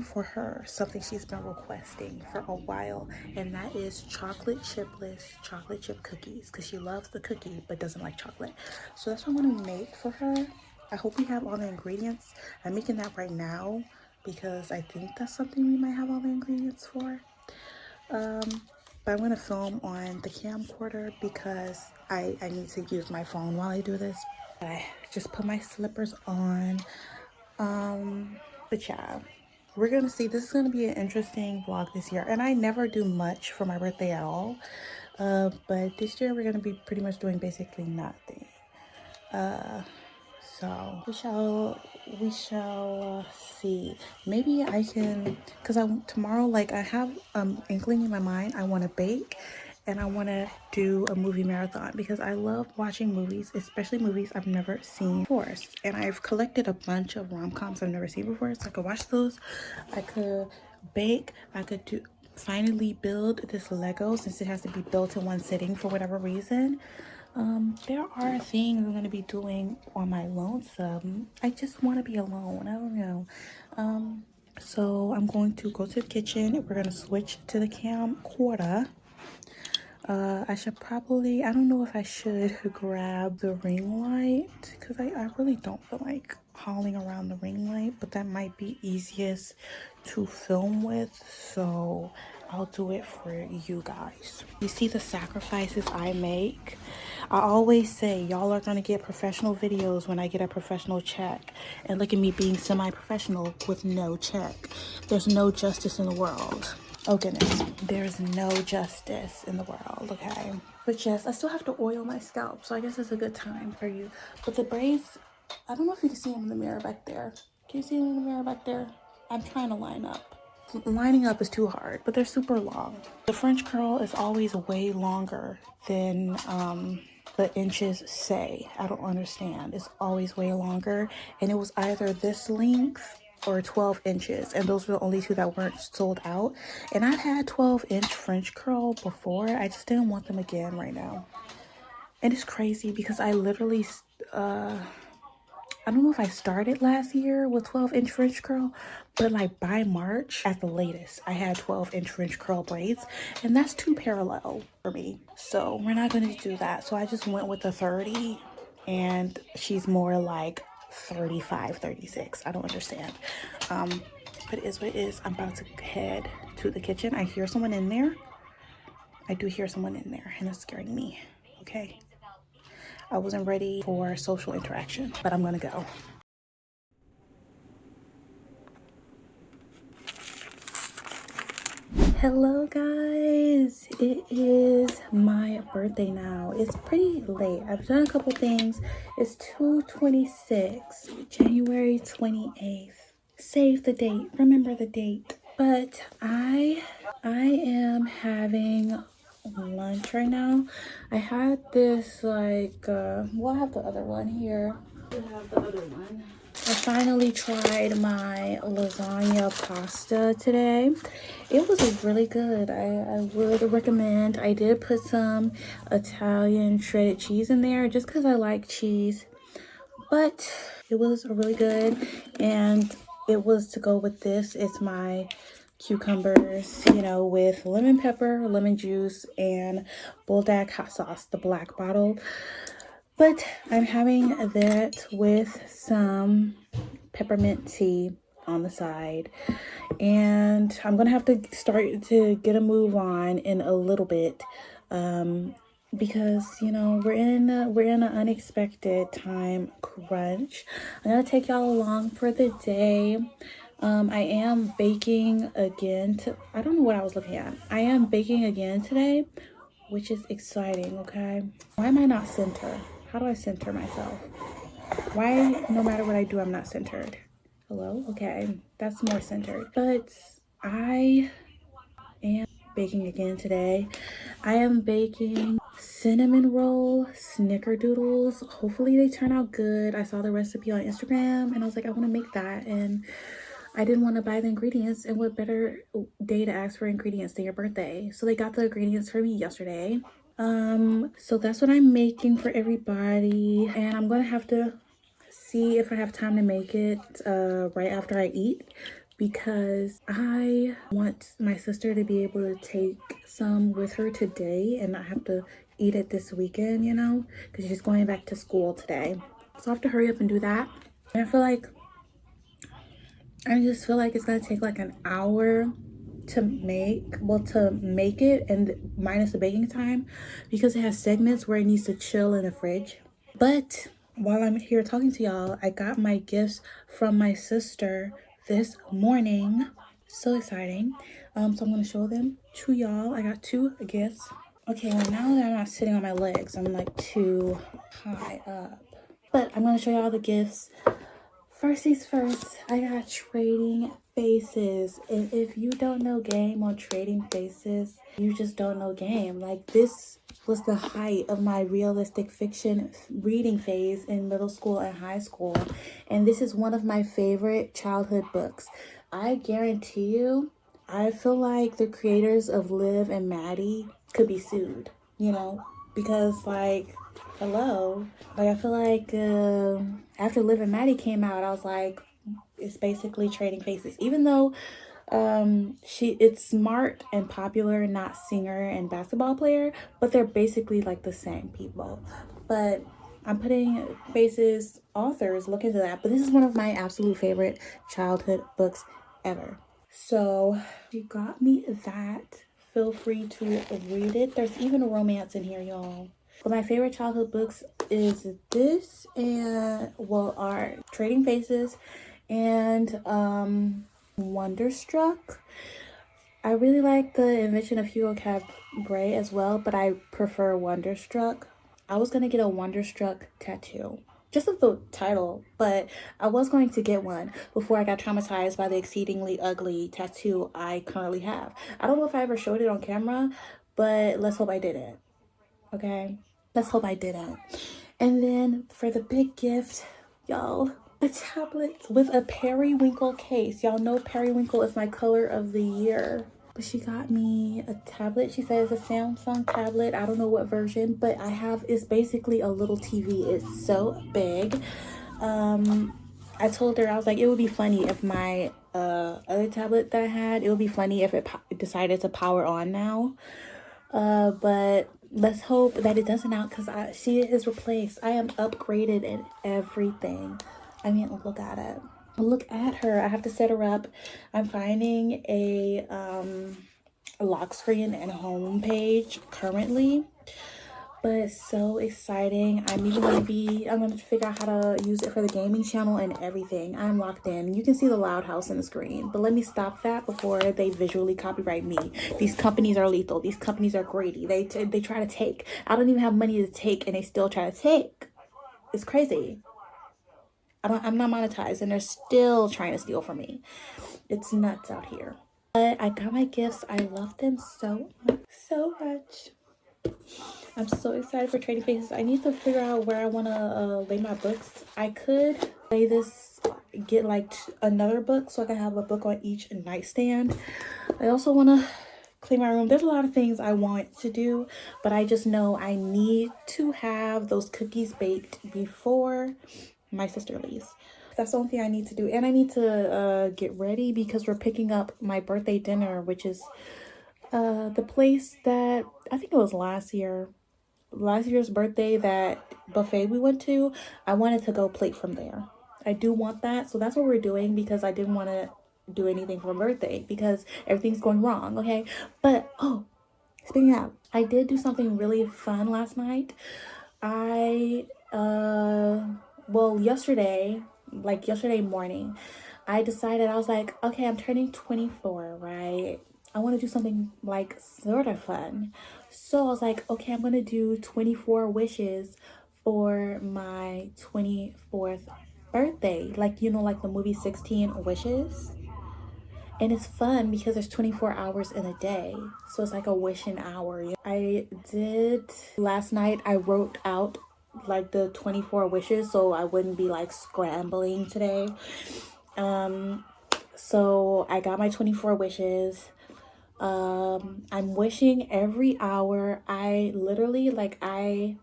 for her something she's been requesting for a while, and that is chocolate chip cookies, because she loves the cookie but doesn't like chocolate. So that's what I'm going to make for her. I hope we have all the ingredients. I'm making that right now because I think that's something we might have all the ingredients for. But I'm going to film on the camcorder because I need to use my phone while I do this. I just put my slippers on. But yeah, we're going to see. This is going to be an interesting vlog this year. And I never do much for my birthday at all. But this year we're going to be pretty much doing basically nothing. So we shall see. Maybe I can, because tomorrow, like I have inkling in my mind. I want to bake and I want to do a movie marathon because I love watching movies, especially movies I've never seen before. And I've collected a bunch of rom-coms I've never seen before, so I could watch those. I could bake. I could finally build this Lego, since it has to be built in one sitting for whatever reason. There are things I'm going to be doing on my lonesome. I just want to be alone. I don't know. So I'm going to go to the kitchen. We're going to switch to the camcorder. I should probably, I don't know if I should grab the ring light, because I really don't feel like hauling around the ring light, but that might be easiest to film with, so I'll do it for you guys. You see the sacrifices I make? I always say y'all are gonna get professional videos when I get a professional check, and look at me being semi-professional with no check. There's no justice in the world. Oh goodness, there's no justice in the world, okay? But yes, I still have to oil my scalp, so I guess it's a good time for you. But the braids, I don't know if you can see them in the mirror back there. Can you see them in the mirror back there? I'm trying to line up. Lining up is too hard, but they're super long. The French curl is always way longer than the inches say. I don't understand. It's always way longer, and it was either this length or 12 inches, and those were the only two that weren't sold out. And I've had 12-inch French curl before. I just didn't want them again right now. And it's crazy because I literally I don't know if I started last year with 12-inch French curl, but like by March at the latest, I had 12-inch French curl braids, and that's too parallel for me. So we're not going to do that. So I just went with the 30, and she's more like 35, 36. I don't understand. But it is what it is. I'm about to head to the kitchen. I hear someone in there. I do hear someone in there, and it's scaring me. Okay. I wasn't ready for social interaction, but I'm gonna go. Hello guys, it is my birthday now. It's pretty late. I've done a couple things. It's 2/26, January 28th. Save the date, remember the date. But I am having lunch right now. I had this like well, I have the other one here. I have the other one. I finally tried my lasagna pasta today. It was really good. I would recommend. I did put some Italian shredded cheese in there just because I like cheese. But it was really good. And it was to go with this. It's my cucumbers, you know, with lemon pepper, lemon juice, and bulldog hot sauce, the black bottle. But I'm having that with some peppermint tea on the side. And I'm gonna have to start to get a move on in a little bit. Because you know we're in an unexpected time crunch. I'm gonna take y'all along for the day. I am baking again. I don't know what I was looking at. I am baking again today, which is exciting. Okay, why am I not centered? How do I center myself? Why, no matter what I do, I'm not centered? Hello? Okay, that's more centered. But I am baking again today. I am baking cinnamon roll snickerdoodles. Hopefully they turn out good. I saw the recipe on Instagram and I was like, I want to make that, and I didn't want to buy the ingredients, and what better day to ask for ingredients than your birthday? So they got the ingredients for me yesterday. So that's what I'm making for everybody, and I'm gonna have to see if I have time to make it right after I eat, because I want my sister to be able to take some with her today and not have to eat it this weekend, you know, because she's going back to school today. So I have to hurry up and do that. And I just feel like it's gonna take like an hour to make it, and minus the baking time, because it has segments where it needs to chill in the fridge. But while I'm here talking to y'all, I got my gifts from my sister this morning. So exciting. So I'm gonna show them to y'all. I got 2 gifts. Okay, well, now that I'm not sitting on my legs, I'm like too high up, but I'm gonna show y'all the gifts. First things first, I got Trading Faces. And if you don't know game on Trading Faces, you just don't know game. Like, this was the height of my realistic fiction reading phase in middle school and high school. And this is one of my favorite childhood books. I guarantee you, I feel like the creators of Liv and Maddie could be sued, you know, because like, hello. Like, I feel like after Liv and Maddie came out, I was like, it's basically Trading Faces. Even though it's smart and popular, not singer and basketball player, but they're basically like the same people. But I'm putting Faces authors, look into that. But this is one of my absolute favorite childhood books ever. So you got me that. Feel free to read it. There's even a romance in here, y'all. But my favorite childhood books is this and, well, are Trading Faces and Wonderstruck. I really like the invention of Hugo Cabret as well, but I prefer Wonderstruck. I was going to get a Wonderstruck tattoo, just of the title, but I was going to get one before I got traumatized by the exceedingly ugly tattoo I currently have. I don't know if I ever showed it on camera, but let's hope I didn't. Okay? Let's hope I didn't. And then for the big gift, y'all, a tablet with a periwinkle case. Y'all know periwinkle is my color of the year. But she got me a tablet. She says a Samsung tablet. I don't know what version, but it's basically a little TV. It's so big. I told her, I was like, it would be funny if my other tablet that I had, it would be funny if it decided to power on now. But let's hope that it doesn't now, because she is replaced. I am upgraded in everything. I mean, look at it. Look at her. I have to set her up. I'm finding a lock screen and home page currently, but it's so exciting. I'm gonna figure out how to use it for the gaming channel and everything. I'm locked in. You can see the loud house in the screen, but let me stop that before they visually copyright me. These companies are lethal. These companies are greedy. They try to take. I don't even have money to take, and they still try to take. It's crazy. I'm not monetized, and they're still trying to steal from me. It's nuts out here. But I got my gifts. I love them so much. I'm so excited for Trading Faces. I need to figure out where I want to lay my books. I could lay this, get like another book so I can have a book on each nightstand. I also want to clean my room. There's a lot of things I want to do, but I just know I need to have those cookies baked before my sister leaves. That's the only thing I need to do. And I need to get ready because we're picking up my birthday dinner, which is the place that I think it was last year's birthday, that buffet we went to. I wanted to go plate from there. I do want that, so that's what we're doing, because I didn't want to do anything for my birthday because everything's going wrong. Okay, but speaking of, I did do something really fun last night. I well, yesterday morning, I decided, I was like, okay, I'm turning 24, right? I want to do something like sort of fun. So I was like, okay, I'm going to do 24 wishes for my 24th birthday. Like, like the movie 16 Wishes. And it's fun because there's 24 hours in a day. So it's like a wish an hour. I did last night, I wrote out like the 24 wishes so I wouldn't be like scrambling today. So I got my 24 wishes. I'm wishing every hour. I literally,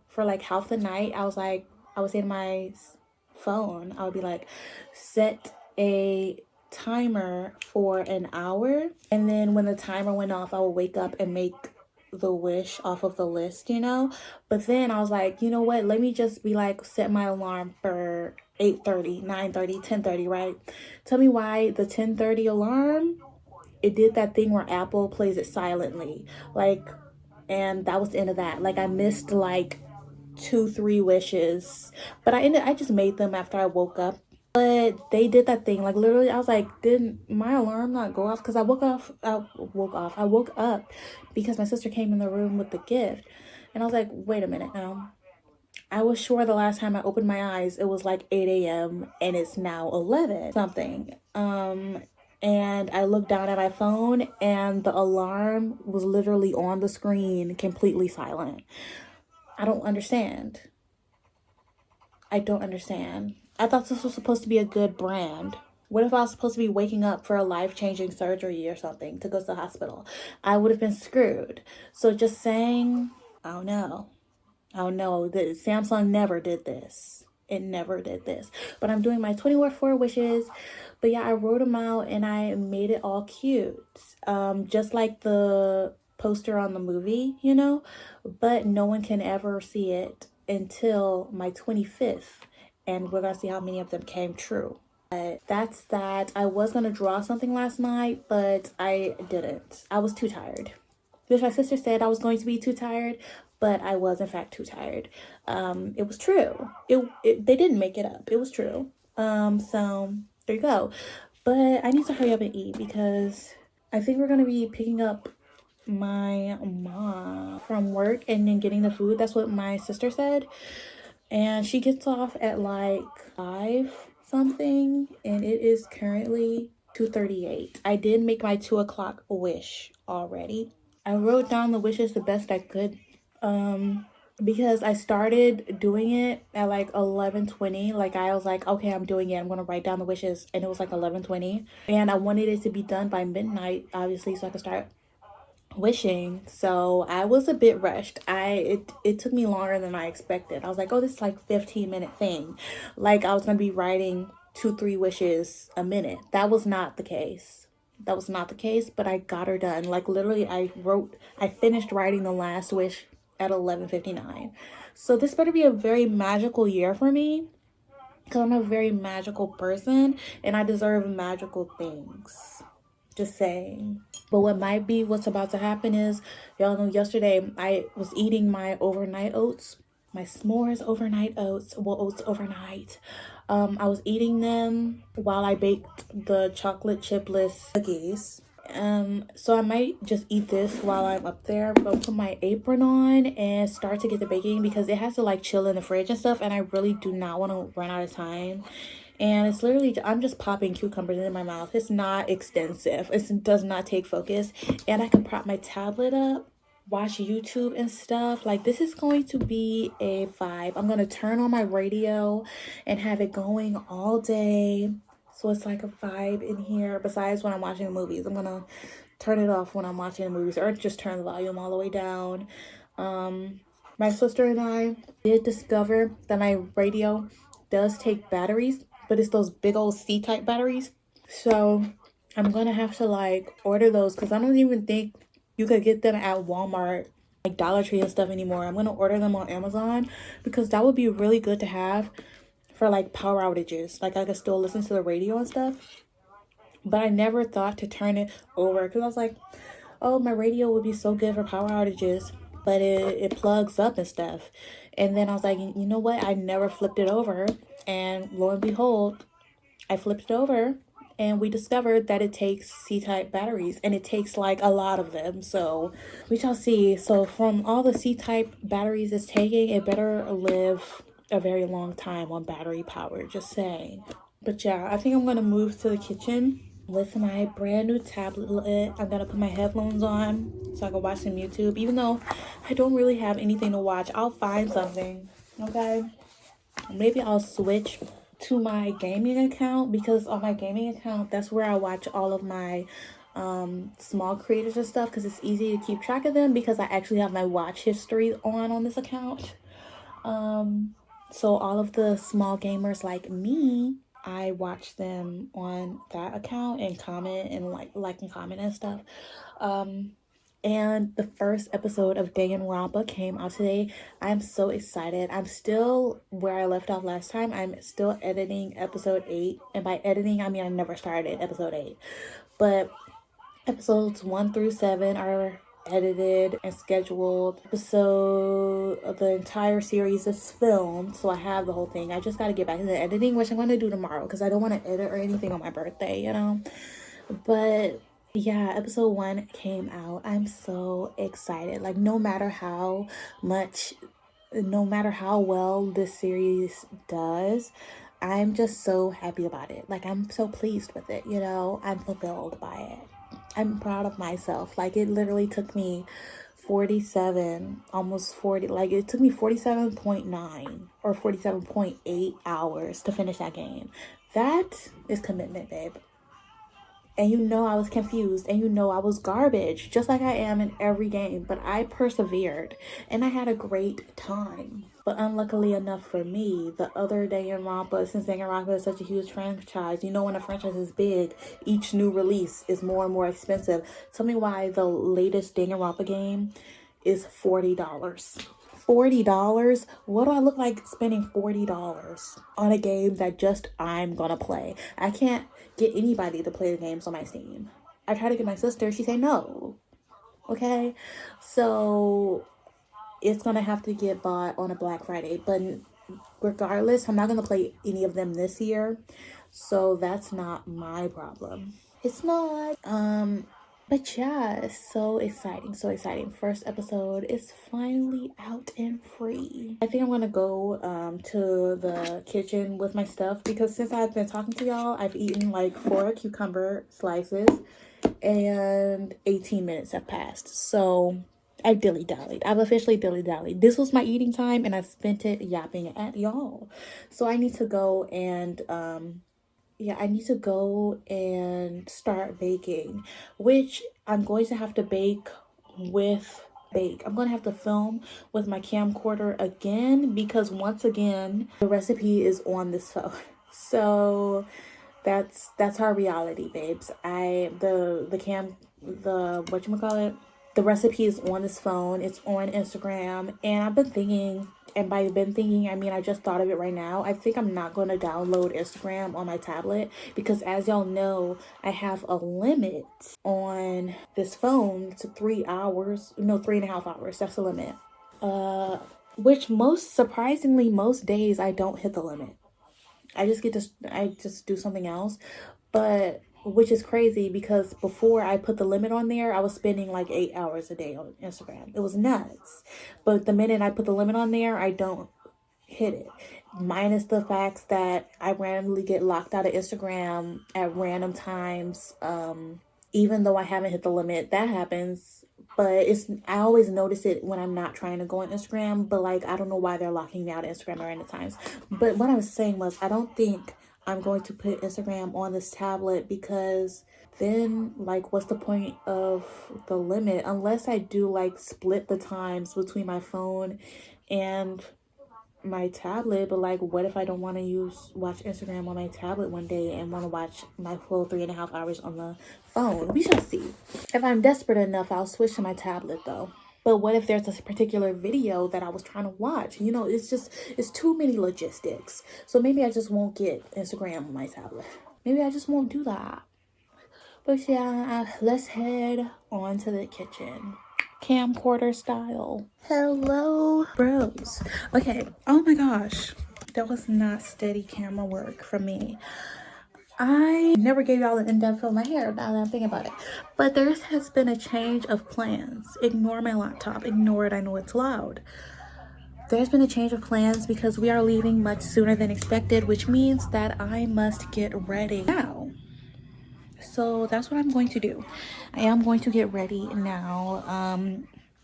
for like half the night, I was in my phone. I would be like, set a timer for an hour. And then when the timer went off, I would wake up and make the wish off of the list. But then I was like, you know what? Let me just be like, set my alarm for 8:30, 9:30, 10:30, right? Tell me why the 10:30 alarm, it did that thing where Apple plays it silently. And that was the end of that. I missed like 2-3 wishes. But I just made them after I woke up. But they did that thing. Literally, I was like, didn't my alarm not go off? Because I woke up because my sister came in the room with the gift. And I was like, wait a minute now. I was sure the last time I opened my eyes, it was like 8 a.m. and it's now 11 something. And I looked down at my phone and the alarm was literally on the screen, completely silent. I don't understand. I thought this was supposed to be a good brand. What if I was supposed to be waking up for a life-changing surgery or something to go to the hospital? I would have been screwed. So just saying, I don't know. The Samsung never did this. It never did this. But I'm doing my 24 wishes. But yeah, I wrote them out and I made it all cute. Just like the poster on the movie, But no one can ever see it until my 25th. And we're going to see how many of them came true. But that's that. I was going to draw something last night, but I didn't. I was too tired. Which my sister said I was going to be too tired, but I was in fact too tired. It was true. They didn't make it up. It was true. So there you go. But I need to hurry up and eat because I think we're gonna be picking up my mom from work and then getting the food. That's what my sister said. And she gets off at like 5 something, and it is currently 2:38. I did make my 2 o'clock wish already. I wrote down the wishes the best I could, because I started doing it at like 11:20. I was like, okay, I'm doing it. I'm gonna write down the wishes, and it was like 11:20, and I wanted it to be done by midnight, obviously, so I could start wishing. So I was a bit rushed. It took me longer than I expected. I was like, oh, this is like 15-minute thing. Like I was gonna be writing 2-3 wishes a minute. That was not the case. That was not the case, but I got her done. Like literally I finished writing the last wish at 11:59. So this better be a very magical year for me because I'm a very magical person and I deserve magical things. Just saying. But what's about to happen is, y'all know yesterday I was eating my overnight oats, my s'mores overnight oats, well, oats overnight. I was eating them while I baked the chocolate chipless cookies. So I might just eat this while I'm up there, but put my apron on and start to get the baking because it has to like chill in the fridge and stuff, and I really do not want to run out of time. And it's literally, I'm just popping cucumbers in my mouth. It's not extensive. It does not take focus. And I can prop my tablet up, watch YouTube and stuff. Like, this is going to be a vibe. I'm going to turn on my radio and have it going all day. So it's like a vibe in here. Besides when I'm watching movies, I'm going to turn it off when I'm watching the movies or just turn the volume all the way down. My sister and I did discover that my radio does take batteries, but it's those big old C-type batteries. So I'm gonna have to like order those because I don't even think you could get them at Walmart, like Dollar Tree and stuff anymore. I'm gonna order them on Amazon because that would be really good to have for like power outages. Like I could still listen to the radio and stuff. But I never thought to turn it over because I was like, oh, my radio would be so good for power outages, but it plugs up and stuff. And then I was like, you know what? I never flipped it over. And lo and behold, I flipped it over and we discovered that it takes C-type batteries and it takes like a lot of them. So we shall see. So from all the C-type batteries it's taking, it better live a very long time on battery power, just saying. But yeah, I think I'm gonna move to the kitchen with my brand new tablet. I'm gonna put my headphones on so I can watch some YouTube. Even though I don't really have anything to watch, I'll find something. Okay, maybe I'll switch to my gaming account because on my gaming account, that's where I watch all of my small creators and stuff because it's easy to keep track of them because I actually have my watch history on this account. So all of the small gamers like me, I watch them on that account and comment and like and comment and stuff. And the first episode of Danganronpa came out today. I'm so excited. I'm still where I left off last time. I'm still editing episode 8. And by editing, I mean I never started episode 8. But episodes 1 through 7 are edited and scheduled. The entire series is filmed, so I have the whole thing. I just got to get back to the editing, which I'm going to do tomorrow because I don't want to edit or anything on my birthday, you know. But yeah, episode 1 came out. I'm so excited. Like no matter how well this series does, I'm just so happy about it. Like I'm so pleased with it, you know. I'm fulfilled by it. I'm proud of myself. Like it literally took me 47, almost 40, like it took me 47.9 or 47.8 hours to finish that game. That is commitment, babe. And you know I was confused and you know I was garbage, just like I am in every game, but I persevered and I had a great time. But unluckily enough for me, the other Danganronpa, since Danganronpa is such a huge franchise, you know when a franchise is big, each new release is more and more expensive. Tell me why the latest Danganronpa game is $40. $40? What do I look like spending $40 on a game that just I'm gonna play? I can't get anybody to play the games on my Steam. I tried to get my sister, she said no. Okay, so it's gonna have to get bought on a Black Friday, but regardless, I'm not gonna play any of them this year, so that's not my problem. It's not. But yeah, it's so exciting, so exciting. First episode is finally out and free. I think I'm gonna go to the kitchen with my stuff because since I've been talking to y'all, I've eaten like 4 cucumber slices and 18 minutes have passed. So I dilly-dallied. I've officially dilly-dallied. This was my eating time and I spent it yapping at y'all. So I need to go and I need to go and start baking, which I'm going to have to bake with bake. I'm gonna have to film with my camcorder again because once again the recipe is on this phone. So that's our reality, babes. The whatchamacallit, the recipe is on this phone, it's on Instagram, and I've been thinking, and by been thinking I mean I just thought of it right now. I think I'm not going to download Instagram on my tablet because, as y'all know, I have a limit on this phone to 3 hours, no, 3.5 hours. That's the limit. Which most surprisingly, most days I don't hit the limit. I just do something else. But which is crazy because before I put the limit on there, I was spending like 8 hours a day on Instagram. It was nuts. But the minute I put the limit on there, I don't hit it. Minus the facts that I randomly get locked out of Instagram at random times. Even though I haven't hit the limit, that happens. But I always notice it when I'm not trying to go on Instagram. But like, I don't know why they're locking me out of Instagram at random times. But what I was saying was, I don't think I'm going to put Instagram on this tablet because then, like, what's the point of the limit? Unless I do like split the times between my phone and my tablet. But like, what if I don't want to watch Instagram on my tablet one day and want to watch my full 3.5 hours on the phone? We shall see. If I'm desperate enough, I'll switch to my tablet though. But what if there's a particular video that I was trying to watch? You know, it's too many logistics. So maybe I just won't get Instagram on my tablet. Maybe I just won't do that. But yeah, let's head on to the kitchen. Camcorder style. Hello, bros. Okay, oh my gosh. That was not steady camera work for me. I never gave y'all an in-depth of my hair now that I'm thinking about it. But there has been a change of plans. Ignore my laptop. Ignore it. I know it's loud. There's been a change of plans because we are leaving much sooner than expected, which means that I must get ready now. So that's what I'm going to do. I am going to get ready now.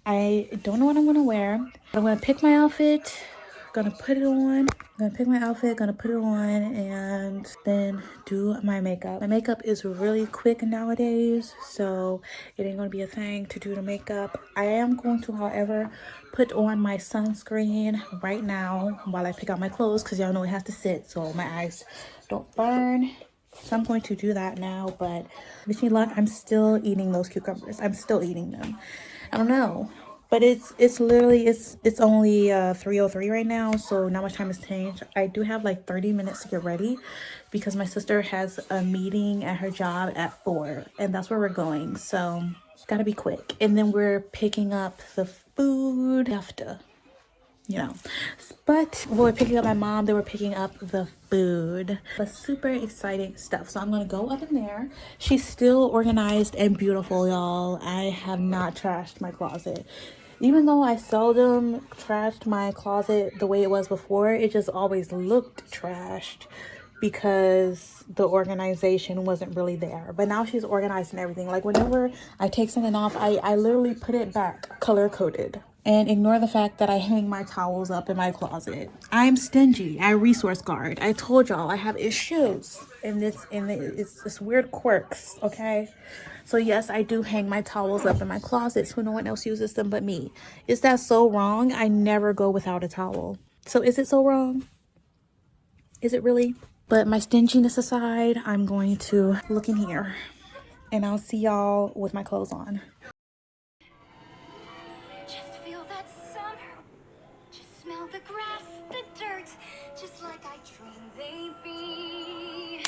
I don't know what I'm going to wear. I'm going to pick my outfit, gonna put it on. I'm gonna pick my outfit, gonna put it on, and then do my makeup. My makeup is really quick nowadays, so it ain't gonna be a thing to do the makeup. I am going to, however, put on my sunscreen right now while I pick out my clothes because y'all know it has to sit so my eyes don't burn. So I'm going to do that now, but wish me luck. I'm still eating those cucumbers. I'm still eating them. I don't know. But it's literally it's only 3:03 right now, so not much time has changed. I do have like 30 minutes to get ready because my sister has a meeting at her job at 4, and that's where we're going. So gotta be quick. And then we're picking up the food after, you know. But we're picking up my mom, they were picking up the food. But super exciting stuff. So I'm gonna go up in there. She's still organized and beautiful, y'all. I have not trashed my closet. Even though I seldom trashed my closet the way it was before, it just always looked trashed because the organization wasn't really there. But now she's organized and everything. Like whenever I take something off, I literally put it back color coded. And ignore the fact that I hang my towels up in my closet. I'm stingy. I resource guard. I told y'all I have issues and it's this weird quirks, okay? So yes, I do hang my towels up in my closet so no one else uses them but me. Is that so wrong? I never go without a towel. So is it so wrong? Is it really? But my stinginess aside, I'm going to look in here and I'll see y'all with my clothes on. Just feel that summer. Just smell the grass, the dirt, just like I dreamed they'd be.